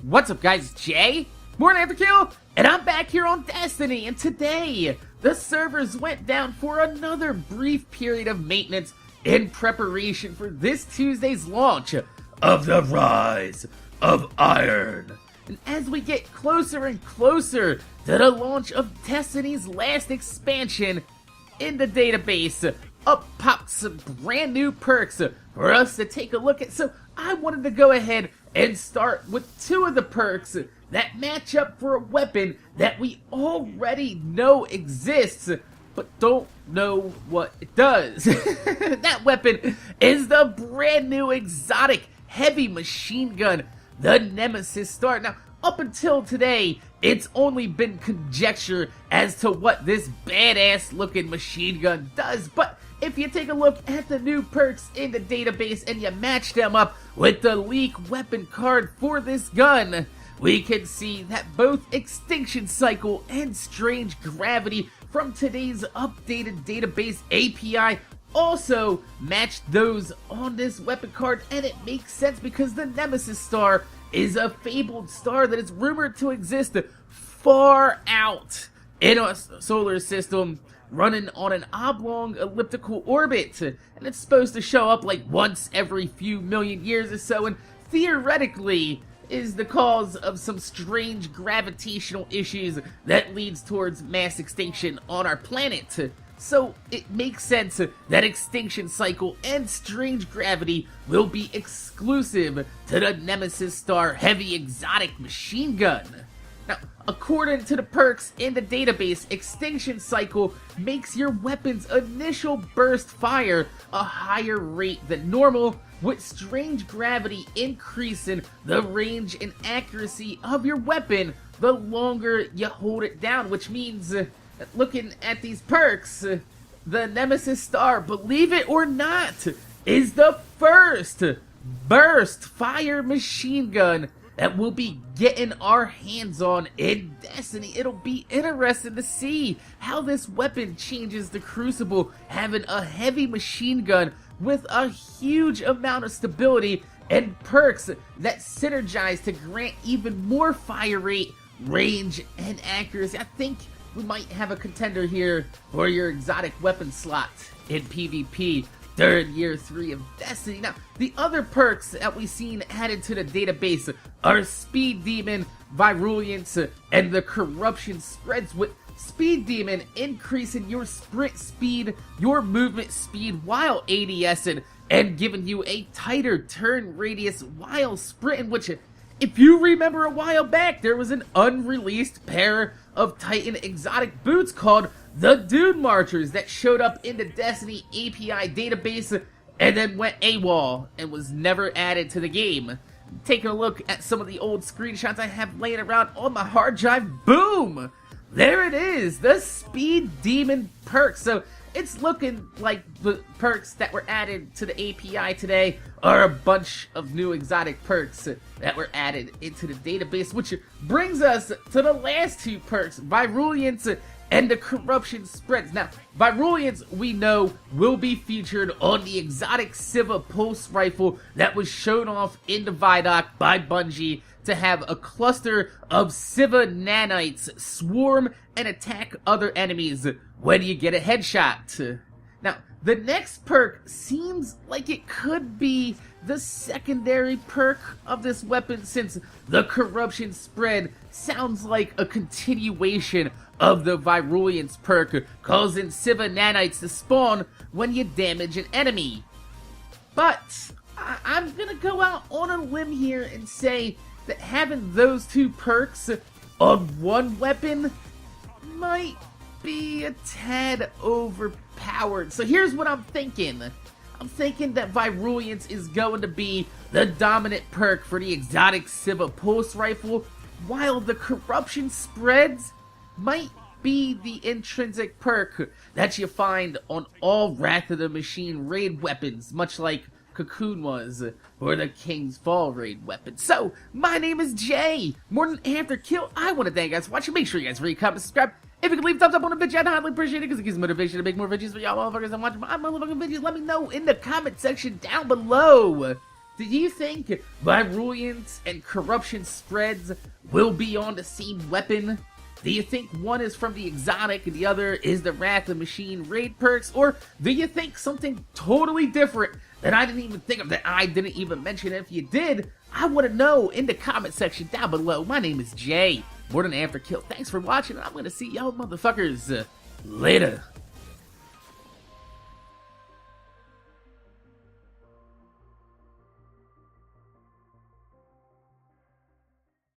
What's up, guys? It's Jay, MorninAfterKill, and I'm back here on Destiny, and today, the servers went down for another brief period of maintenance in preparation for this Tuesday's launch of the Rise of Iron. And as we get closer and closer to the launch of Destiny's last expansion in the database, up popped some brand new perks for us to take a look at. So I wanted to go ahead and start with two of the perks that match up for a weapon that we already know exists, but don't know what it does. That weapon is the brand new exotic heavy machine gun, the Nemesis Star. Now, up until today, it's only been conjecture as to what this badass looking machine gun does, but if you take a look at the new perks in the database and you match them up with the leak weapon card for this gun, we can see that both Extinction Cycle and Strange Gravity from today's updated database API also match those on this weapon card, and it makes sense because the Nemesis Star is a fabled star that is rumored to exist far out in our solar system, running on an oblong elliptical orbit, and it's supposed to show up like once every few million years or so, and theoretically is the cause of some strange gravitational issues that leads towards mass extinction on our planet. So it makes sense that Extinction Cycle and Strange Gravity will be exclusive to the Nemesis Star Heavy Exotic Machine Gun. Now, according to the perks in the database, Extinction Cycle makes your weapon's initial burst fire a higher rate than normal, with Strange Gravity increasing the range and accuracy of your weapon the longer you hold it down, which means, looking at these perks, the Nemesis Star, believe it or not, is the first burst fire machine gun that we'll be getting our hands on in Destiny. It'll be interesting to see how this weapon changes the Crucible, having a heavy machine gun with a huge amount of stability and perks that synergize to grant even more fire rate, range, and accuracy. I think we might have a contender here for your exotic weapon slot in PvP during year 3 of Destiny. Now, the other perks that we've seen added to the database are Speed Demon, Virulence, and the Corruption Spreads, with Speed Demon increasing your sprint speed, your movement speed while ADSing, and giving you a tighter turn radius while sprinting, which, if you remember a while back, there was an unreleased pair of Titan exotic boots called the Dune Marchers that showed up in the Destiny API database and then went AWOL and was never added to the game. Taking a look at some of the old screenshots I have laying around on my hard drive, boom! There it is, the Speed Demon perk. So it's looking like the perks that were added to the API today are a bunch of new exotic perks that were added into the database, which brings us to the last two perks, Virulence and the Corruption Spreads. Now, Virulence, we know, will be featured on the exotic Siva Pulse Rifle that was shown off in the Vidoc by Bungie to have a cluster of Siva nanites swarm and attack other enemies when you get a headshot. Now, the next perk seems like it could be the secondary perk of this weapon, since the Corruption Spread sounds like a continuation of the Virulence perk, causing Siva nanites to spawn when you damage an enemy. But I'm gonna go out on a limb here and say that having those two perks on one weapon might be a tad overpowered. So here's what I'm thinking. I'm thinking that Virulence is going to be the dominant perk for the exotic Siva Pulse Rifle, while the Corruption Spreads might be the intrinsic perk that you find on all Wrath of the Machine raid weapons, much like Cocoon was for the King's Fall raid weapon. So, my name is Jay, MorninAfterKill. I want to thank you guys for watching. Make sure you guys rate, comment, subscribe. If you can leave a thumbs up on the video, I'd highly appreciate it because it gives me motivation to make more videos for y'all motherfuckers and watch my motherfucking videos. Let me know in the comment section down below. Do you think Virulence and Corruption spreads will be on the same weapon? Do you think one is from the exotic and the other is the Wrath of Machine raid perks? Or do you think something totally different that I didn't even think of, that I didn't even mention? If you did, I want to know in the comment section down below. My name is Jay, MorninAfterKill. Thanks for watching, and I'm going to see y'all motherfuckers later.